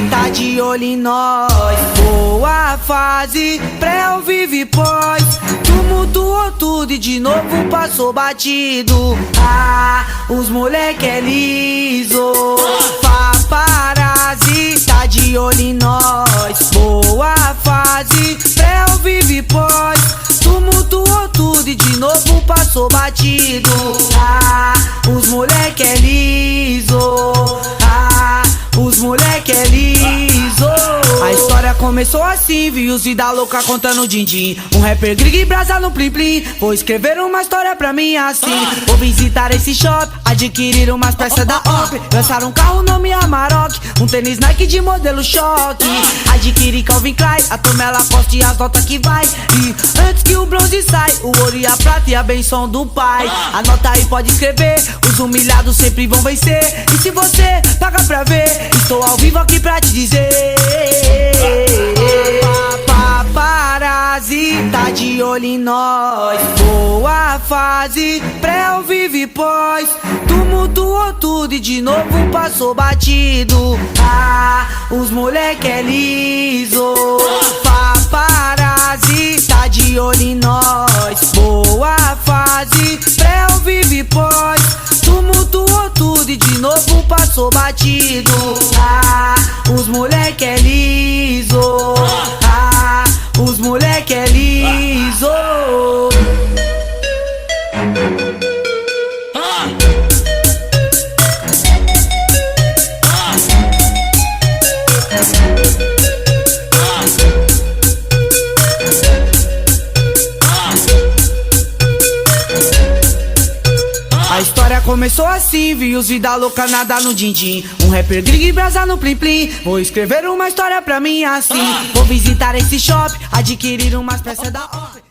Tá de olho em nós, boa fase, pré ou vive pós. Tumultuou tudo e de novo passou batido. Ah, os moleque é liso. Paparazzi, tá de olho em nós, boa fase, pré ou vive pós. Tumultuou tudo e de novo passou batido. Ah, os moleque é liso. Ah, os moleque é liso. A história começou assim, vi os vida louca contando din-din. Um rapper grig brasa no plim plim. Vou escrever uma história pra mim assim. Vou visitar esse shop, adquirir umas peças da OP. Lançar um carro nome Amarok, um tênis Nike de modelo choque. Adquirir Calvin Klein, a Tomela Costa e as notas que vai. E antes que o bronze sai, o ouro e a prata e a benção do pai. Anota aí, pode escrever, os humilhados sempre vão vencer. E se você paga pra ver, estou ao vivo aqui pra te dizer. Paparazzi, tá de olho em nós, boa fase, pré ou vive pós. Tumultuou tudo e de novo passou batido. Ah, os moleque é liso. Paparazzi, tá de olho em nós, boa fase, pré ou vive pós. Tumultuou tudo e de novo passou batido. Ah, os moleque é liso. Ah, os moleque é liso. A história começou assim, vi os vida louca nadar no din-din. Um rapper grig brasa no plim plim. Vou escrever uma história pra mim assim. Vou visitar esse shop, adquirir umas peças da OP.